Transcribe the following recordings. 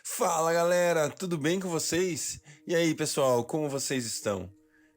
Fala galera, tudo bem com vocês? E aí pessoal, como vocês estão?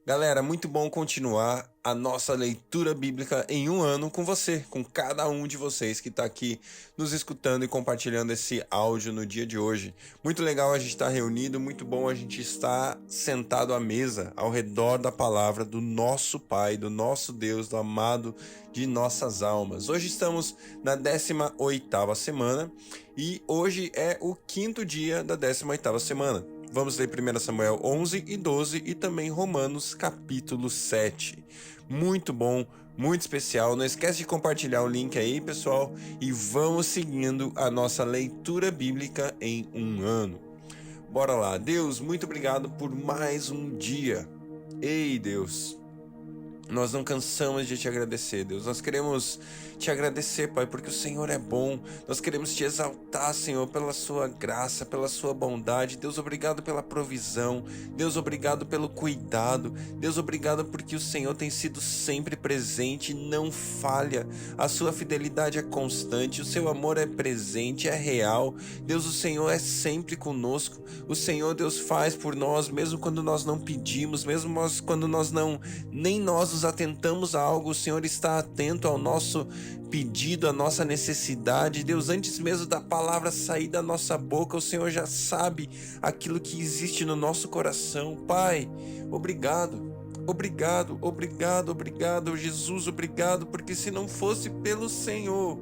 Galera, muito bom continuar a nossa leitura bíblica em um ano com você, com cada um de vocês que está aqui nos escutando e compartilhando esse áudio no dia de hoje. Muito legal a gente estar reunido, muito bom a gente estar sentado à mesa ao redor da palavra do nosso Pai, do nosso Deus, do amado de nossas almas. Hoje estamos na 18ª semana e hoje é o 5º dia da 18ª semana. Vamos ler 1 Samuel 11 e 12 e também Romanos capítulo 7. Muito bom, muito especial. Não esquece de compartilhar o link aí, pessoal. E vamos seguindo a nossa leitura bíblica em um ano. Bora lá. Deus, muito obrigado por mais um dia. Ei, Deus. Nós não cansamos de te agradecer, Deus. Nós queremos te agradecer, Pai, porque o Senhor é bom. Nós queremos te exaltar, Senhor, pela sua graça, pela sua bondade. Deus, obrigado pela provisão. Deus, obrigado pelo cuidado. Deus, obrigado porque o Senhor tem sido sempre presente, não falha. A sua fidelidade é constante, o seu amor é presente, é real. Deus, o Senhor é sempre conosco. O Senhor, Deus, faz por nós, mesmo quando nós não pedimos, mesmo quando nem nós nos atentamos a algo, o Senhor está atento ao nosso pedido, à nossa necessidade. Deus, antes mesmo da palavra sair da nossa boca, o Senhor já sabe aquilo que existe no nosso coração. Pai, obrigado. Obrigado, obrigado, obrigado, Jesus, obrigado, porque se não fosse pelo Senhor,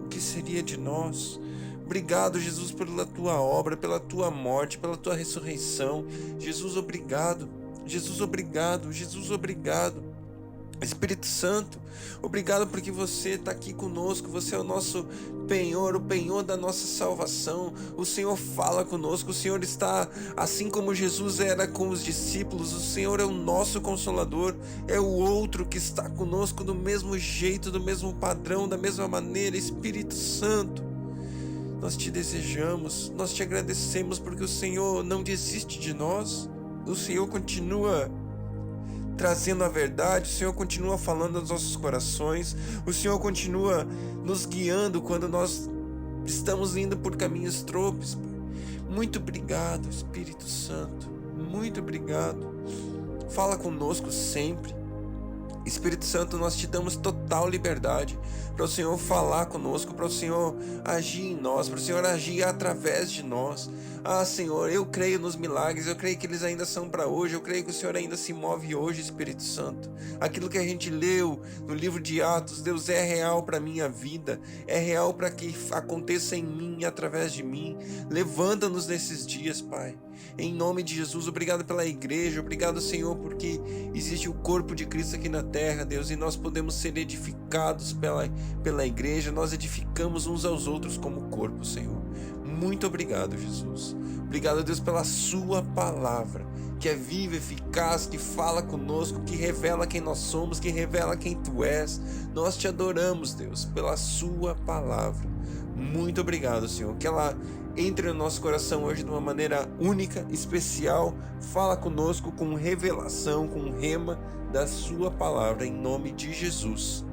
o que seria de nós? Obrigado, Jesus, pela tua obra, pela tua morte, pela tua ressurreição. Jesus, obrigado. Jesus, obrigado. Jesus, obrigado. Espírito Santo, obrigado porque você está aqui conosco, você é o nosso penhor, o penhor da nossa salvação. O Senhor fala conosco, o Senhor está, assim como Jesus era com os discípulos, o Senhor é o nosso consolador, é o outro que está conosco do mesmo jeito, do mesmo padrão, da mesma maneira. Espírito Santo, nós te desejamos, nós te agradecemos porque o Senhor não desiste de nós, o Senhor continua trazendo a verdade, o Senhor continua falando aos nossos corações, o Senhor continua nos guiando quando nós estamos indo por caminhos tropes, Pai. Muito obrigado, Espírito Santo, muito obrigado. Fala conosco sempre. Espírito Santo, nós te damos total liberdade para o Senhor falar conosco, para o Senhor agir em nós, para o Senhor agir através de nós. Ah, Senhor, eu creio nos milagres, eu creio que eles ainda são para hoje, eu creio que o Senhor ainda se move hoje, Espírito Santo. Aquilo que a gente leu no livro de Atos, Deus, é real para a minha vida, é real para que aconteça em mim, através de mim. Levanta-nos nesses dias, Pai. Em nome de Jesus, obrigado pela igreja, obrigado, Senhor, porque existe o corpo de Cristo aqui na terra, Deus, e nós podemos ser edificados pela igreja, nós edificamos uns aos outros como corpo, Senhor. Muito obrigado, Jesus. Obrigado, Deus, pela sua palavra, que é viva, eficaz, que fala conosco, que revela quem nós somos, que revela quem tu és. Nós te adoramos, Deus, pela sua palavra. Muito obrigado, Senhor, que ela entre no nosso coração hoje de uma maneira única, especial. Fala conosco com revelação, com rema da sua palavra, em nome de Jesus.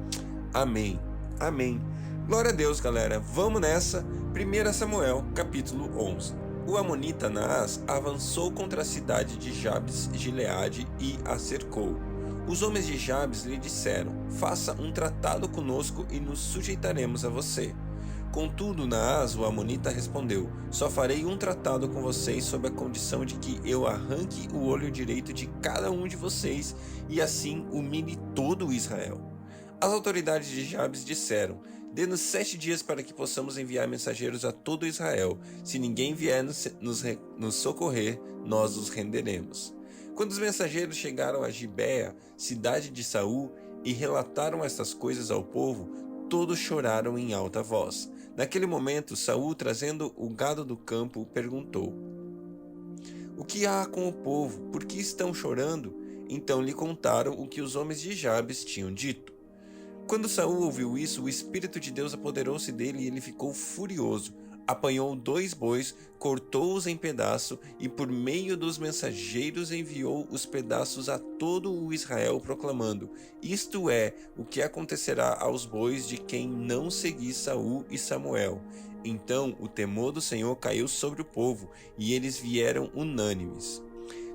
Amém. Amém. Glória a Deus, galera. Vamos nessa. 1 Samuel, capítulo 11. O amonita Naás avançou contra a cidade de Jabes Gileade e a cercou. Os homens de Jabes lhe disseram: faça um tratado conosco e nos sujeitaremos a você. Contudo, Naás, o amonita, respondeu: só farei um tratado com vocês sob a condição de que eu arranque o olho direito de cada um de vocês e assim humilhe todo o Israel. As autoridades de Jabes disseram: dê-nos 7 dias para que possamos enviar mensageiros a todo Israel. Se ninguém vier nos socorrer, nós os renderemos. Quando os mensageiros chegaram a Gibeá, cidade de Saul, e relataram estas coisas ao povo, todos choraram em alta voz. Naquele momento, Saul, trazendo o gado do campo, perguntou: o que há com o povo? Por que estão chorando? Então lhe contaram o que os homens de Jabes tinham dito. Quando Saul ouviu isso, o Espírito de Deus apoderou-se dele e ele ficou furioso. Apanhou 2 bois, cortou-os em pedaço e por meio dos mensageiros enviou os pedaços a todo o Israel, proclamando: isto é o que acontecerá aos bois de quem não seguir Saul e Samuel. Então o temor do Senhor caiu sobre o povo, e eles vieram unânimes.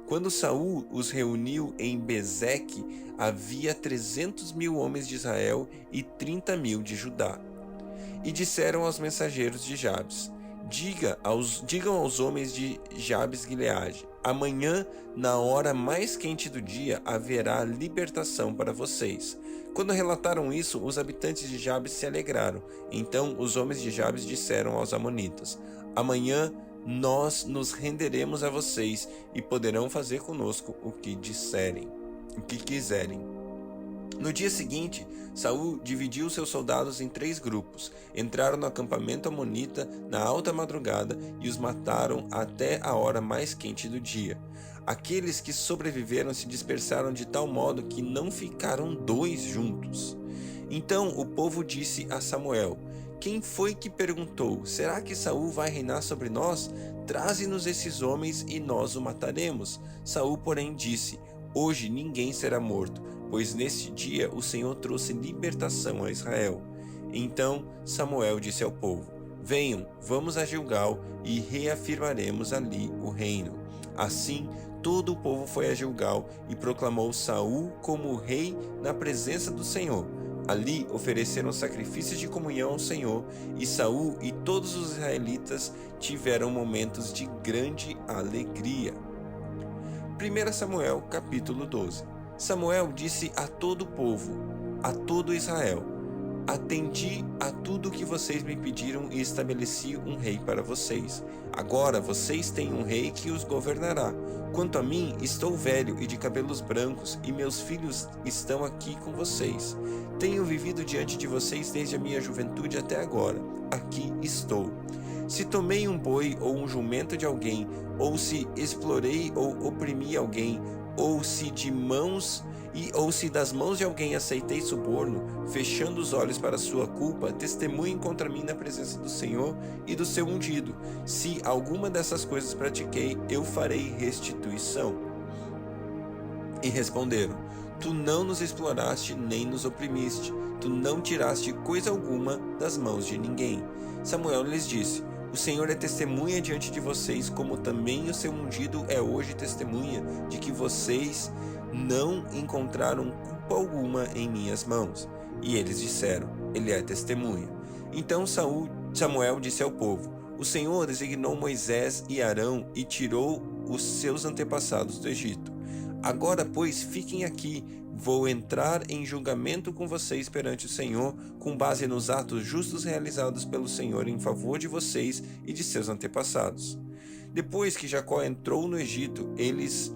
Quando Saul os reuniu em Bezeque, havia 300.000 homens de Israel e 30.000 de Judá. E disseram aos mensageiros de Jabes: digam aos homens de Jabes-Gileade: amanhã, na hora mais quente do dia, haverá libertação para vocês. Quando relataram isso, os habitantes de Jabes se alegraram. Então os homens de Jabes disseram aos amonitas: amanhã nós nos renderemos a vocês e poderão fazer conosco o que quiserem. No dia seguinte, Saul dividiu seus soldados em 3 grupos. Entraram no acampamento amonita na alta madrugada e os mataram até a hora mais quente do dia. Aqueles que sobreviveram se dispersaram de tal modo que não ficaram 2 juntos. Então o povo disse a Samuel: quem foi que perguntou: será que Saul vai reinar sobre nós? Traze-nos esses homens e nós o mataremos. Saul, porém, disse: hoje ninguém será morto, pois neste dia o Senhor trouxe libertação a Israel. Então Samuel disse ao povo: venham, vamos a Gilgal e reafirmaremos ali o reino. Assim, todo o povo foi a Gilgal e proclamou Saul como rei na presença do Senhor. Ali ofereceram sacrifícios de comunhão ao Senhor, e Saul e todos os israelitas tiveram momentos de grande alegria. 1 Samuel, capítulo 12. Samuel disse a todo o povo, a todo Israel: atendi a tudo o que vocês me pediram e estabeleci um rei para vocês. Agora vocês têm um rei que os governará. Quanto a mim, estou velho e de cabelos brancos, e meus filhos estão aqui com vocês. Tenho vivido diante de vocês desde a minha juventude até agora. Aqui estou. Se tomei um boi ou um jumento de alguém, ou se explorei ou oprimi alguém, ou se das mãos de alguém aceitei suborno, fechando os olhos para sua culpa, testemunhem contra mim na presença do Senhor e do seu ungido. Se alguma dessas coisas pratiquei, eu farei restituição. E responderam: tu não nos exploraste nem nos oprimiste, tu não tiraste coisa alguma das mãos de ninguém. Samuel lhes disse: o Senhor é testemunha diante de vocês, como também o seu ungido é hoje testemunha de que vocês não encontraram culpa alguma em minhas mãos. E eles disseram: ele é testemunha. Então Samuel disse ao povo: o Senhor designou Moisés e Arão e tirou os seus antepassados do Egito. Agora, pois, fiquem aqui. Vou entrar em julgamento com vocês perante o Senhor, com base nos atos justos realizados pelo Senhor em favor de vocês e de seus antepassados. Depois que Jacó entrou no Egito, eles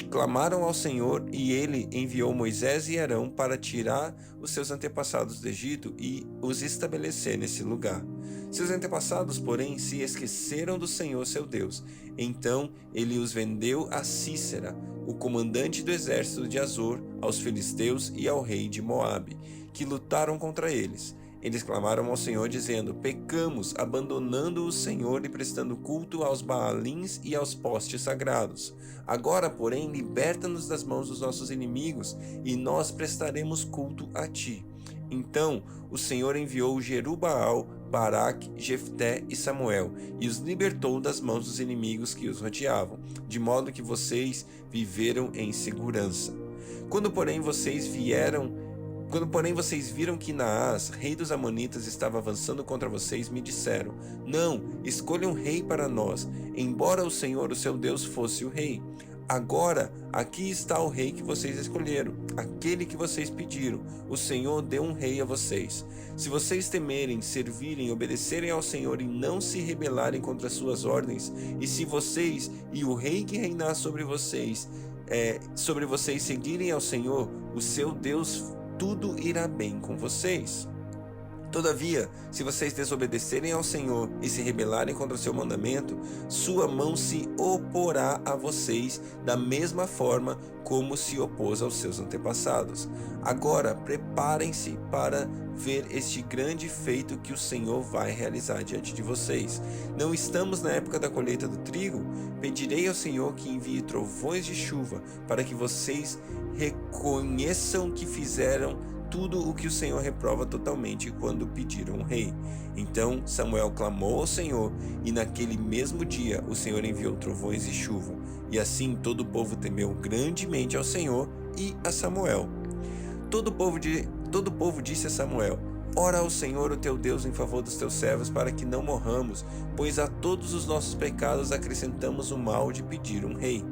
clamaram ao Senhor, e ele enviou Moisés e Arão para tirar os seus antepassados do Egito e os estabelecer nesse lugar. Seus antepassados, porém, se esqueceram do Senhor seu Deus. Então ele os vendeu a Sísera, o comandante do exército de Azor, aos filisteus e ao rei de Moabe, que lutaram contra eles. Eles clamaram ao Senhor, dizendo: pecamos, abandonando o Senhor e prestando culto aos Baalins e aos postes sagrados. Agora, porém, liberta-nos das mãos dos nossos inimigos, e nós prestaremos culto a ti. Então o Senhor enviou Jerubaal, Baraque, Jefté e Samuel, e os libertou das mãos dos inimigos que os rodeavam, de modo que vocês viveram em segurança. Quando, porém, vocês viram que Naás, rei dos Amonitas, estava avançando contra vocês, me disseram: não, escolham um rei para nós, embora o Senhor, o seu Deus, fosse o rei. Agora, aqui está o rei que vocês escolheram, aquele que vocês pediram. O Senhor deu um rei a vocês. Se vocês temerem, servirem, obedecerem ao Senhor e não se rebelarem contra suas ordens, e se vocês e o rei que reinar sobre vocês seguirem ao Senhor, o seu Deus, tudo irá bem com vocês. Todavia, se vocês desobedecerem ao Senhor e se rebelarem contra o seu mandamento, sua mão se oporá a vocês da mesma forma como se opôs aos seus antepassados. Agora, preparem-se para ver este grande feito que o Senhor vai realizar diante de vocês. Não estamos na época da colheita do trigo? Pedirei ao Senhor que envie trovões de chuva, para que vocês reconheçam que fizeram tudo o que o Senhor reprova totalmente quando pediram um rei. Então Samuel clamou ao Senhor, e naquele mesmo dia o Senhor enviou trovões e chuva, e assim todo o povo temeu grandemente ao Senhor e a Samuel. Todo o povo disse a Samuel: Ora ao Senhor o teu Deus em favor dos teus servos, para que não morramos, pois a todos os nossos pecados acrescentamos o mal de pedir um rei.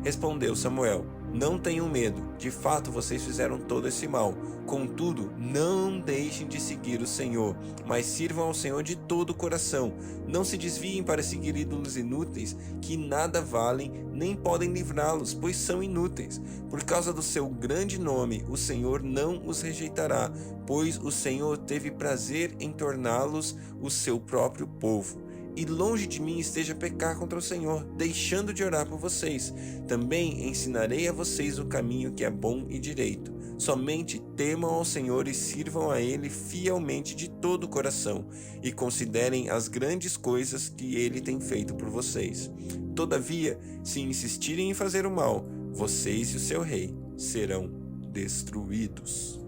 Respondeu Samuel: Não tenham medo, de fato vocês fizeram todo esse mal. Contudo, não deixem de seguir o Senhor, mas sirvam ao Senhor de todo o coração. Não se desviem para seguir ídolos inúteis, que nada valem, nem podem livrá-los, pois são inúteis. Por causa do seu grande nome, o Senhor não os rejeitará, pois o Senhor teve prazer em torná-los o seu próprio povo. E longe de mim esteja pecar contra o Senhor, deixando de orar por vocês. Também ensinarei a vocês o caminho que é bom e direito. Somente temam ao Senhor e sirvam a Ele fielmente de todo o coração, e considerem as grandes coisas que Ele tem feito por vocês. Todavia, se insistirem em fazer o mal, vocês e o seu rei serão destruídos.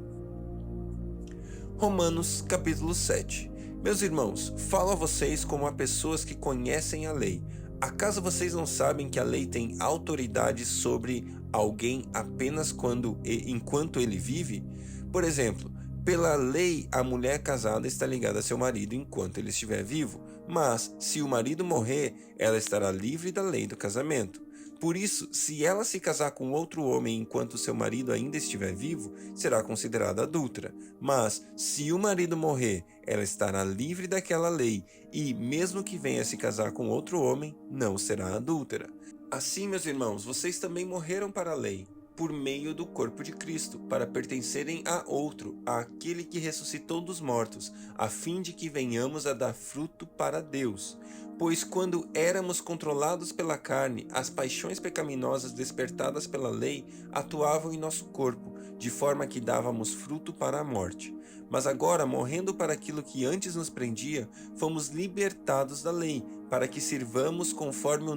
Romanos capítulo 7. Meus irmãos, falo a vocês como a pessoas que conhecem a lei. Acaso vocês não sabem que a lei tem autoridade sobre alguém apenas enquanto ele vive? Por exemplo, pela lei, a mulher casada está ligada a seu marido enquanto ele estiver vivo, mas se o marido morrer, ela estará livre da lei do casamento. Por isso, se ela se casar com outro homem enquanto seu marido ainda estiver vivo, será considerada adúltera. Mas, se o marido morrer, ela estará livre daquela lei, e, mesmo que venha se casar com outro homem, não será adúltera. Assim, meus irmãos, vocês também morreram para a lei, por meio do corpo de Cristo, para pertencerem a outro, àquele que ressuscitou dos mortos, a fim de que venhamos a dar fruto para Deus. Pois quando éramos controlados pela carne, as paixões pecaminosas despertadas pela lei atuavam em nosso corpo, de forma que dávamos fruto para a morte. Mas agora, morrendo para aquilo que antes nos prendia, fomos libertados da lei, para que sirvamos conforme o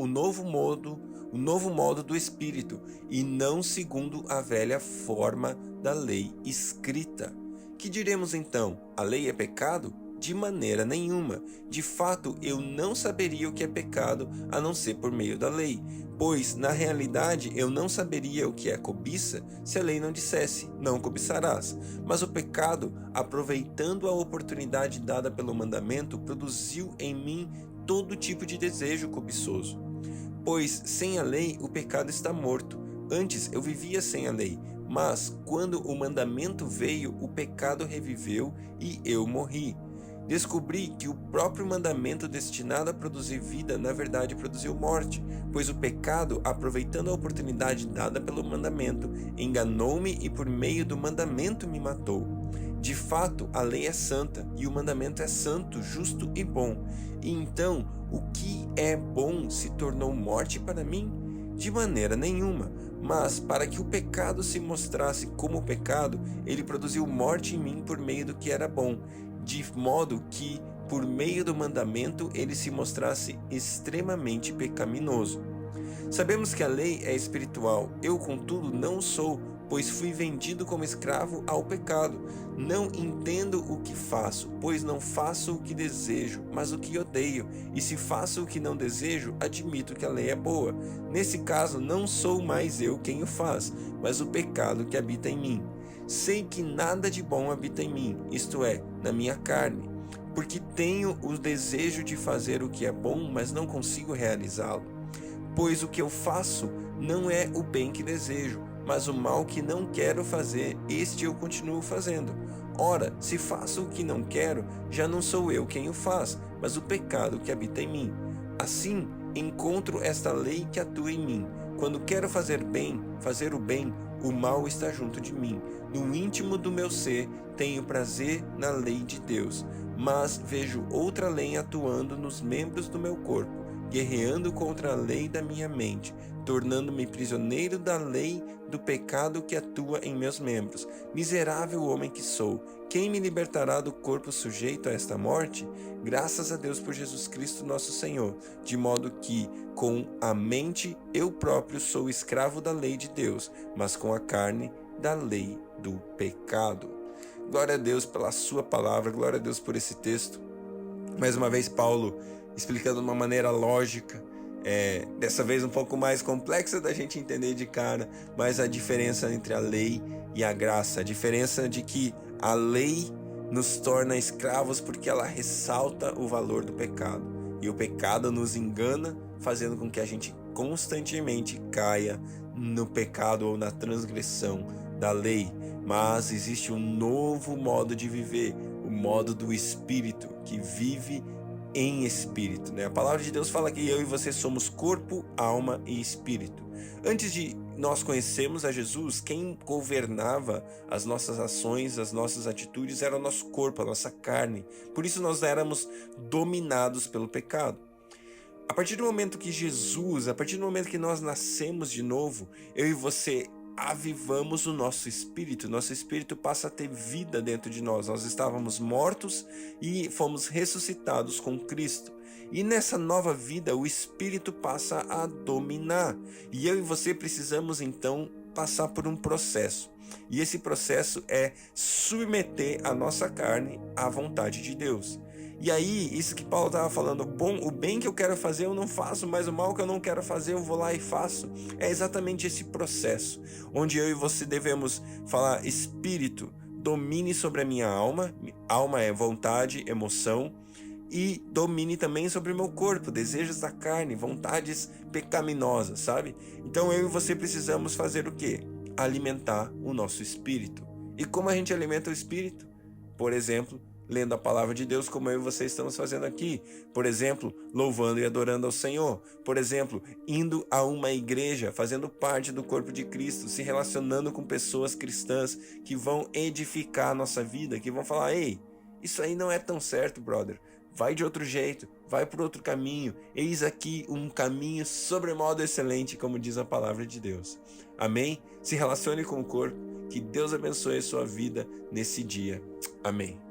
novo modo do Espírito, e não segundo a velha forma da lei escrita. Que diremos então? A lei é pecado? De maneira nenhuma. De fato, eu não saberia o que é pecado a não ser por meio da lei, pois, na realidade, eu não saberia o que é cobiça se a lei não dissesse, não cobiçarás. Mas o pecado, aproveitando a oportunidade dada pelo mandamento, produziu em mim todo tipo de desejo cobiçoso. Pois, sem a lei, o pecado está morto. Antes, eu vivia sem a lei, mas, quando o mandamento veio, o pecado reviveu e eu morri. Descobri que o próprio mandamento destinado a produzir vida, na verdade, produziu morte, pois o pecado, aproveitando a oportunidade dada pelo mandamento, enganou-me e por meio do mandamento me matou. De fato, a lei é santa e o mandamento é santo, justo e bom. E então, o que é bom se tornou morte para mim? De maneira nenhuma. Mas, para que o pecado se mostrasse como pecado, ele produziu morte em mim por meio do que era bom, de modo que, por meio do mandamento, ele se mostrasse extremamente pecaminoso. Sabemos que a lei é espiritual, eu, contudo, não sou, pois fui vendido como escravo ao pecado. Não entendo o que faço, pois não faço o que desejo, mas o que odeio. E se faço o que não desejo, admito que a lei é boa. Nesse caso, não sou mais eu quem o faz, mas o pecado que habita em mim. Sei que nada de bom habita em mim, isto é, na minha carne, porque tenho o desejo de fazer o que é bom, mas não consigo realizá-lo. Pois o que eu faço não é o bem que desejo, mas o mal que não quero fazer, este eu continuo fazendo. Ora, se faço o que não quero, já não sou eu quem o faz, mas o pecado que habita em mim. Assim, encontro esta lei que atua em mim. Quando quero fazer o bem, o mal está junto de mim. No íntimo do meu ser, tenho prazer na lei de Deus, mas vejo outra lei atuando nos membros do meu corpo, guerreando contra a lei da minha mente, tornando-me prisioneiro da lei do pecado que atua em meus membros. Miserável homem que sou, quem me libertará do corpo sujeito a esta morte? Graças a Deus por Jesus Cristo nosso Senhor, de modo que, com a mente, eu próprio sou escravo da lei de Deus, mas com a carne, da lei do pecado. Glória a Deus pela sua palavra, glória a Deus por esse texto. Mais uma vez Paulo explicando de uma maneira lógica, dessa vez um pouco mais complexa da gente entender de cara, mas a diferença entre a lei e a graça, a diferença de que a lei nos torna escravos porque ela ressalta o valor do pecado, e o pecado nos engana, fazendo com que a gente constantemente caia no pecado ou na transgressão da lei. Mas existe um novo modo de viver, o modo do Espírito, que vive em espírito, né? A palavra de Deus fala que eu e você somos corpo, alma e espírito. Antes de nós conhecermos a Jesus, quem governava as nossas ações, as nossas atitudes, era o nosso corpo, a nossa carne. Por isso nós éramos dominados pelo pecado. A partir do momento que a partir do momento que nós nascemos de novo, eu e você avivamos o nosso espírito passa a ter vida dentro de nós. Nós estávamos mortos e fomos ressuscitados com Cristo. E nessa nova vida, o Espírito passa a dominar. E eu e você precisamos então passar por um processo. E esse processo é submeter a nossa carne à vontade de Deus. E aí, isso que Paulo estava falando, o bem que eu quero fazer eu não faço, mas o mal que eu não quero fazer eu vou lá e faço. É exatamente esse processo, onde eu e você devemos falar: Espírito, domine sobre a minha alma. Alma é vontade, emoção, e domine também sobre o meu corpo, desejos da carne, vontades pecaminosas, sabe? Então eu e você precisamos fazer o quê? Alimentar o nosso espírito. E como a gente alimenta o espírito? Por exemplo, lendo a palavra de Deus, como eu e você estamos fazendo aqui. Por exemplo, louvando e adorando ao Senhor. Por exemplo, indo a uma igreja, fazendo parte do corpo de Cristo, se relacionando com pessoas cristãs que vão edificar a nossa vida, que vão falar: ei, isso aí não é tão certo, brother. Vai de outro jeito, vai por outro caminho. Eis aqui um caminho sobremodo excelente, como diz a palavra de Deus. Amém? Se relacione com o corpo. Que Deus abençoe a sua vida nesse dia. Amém.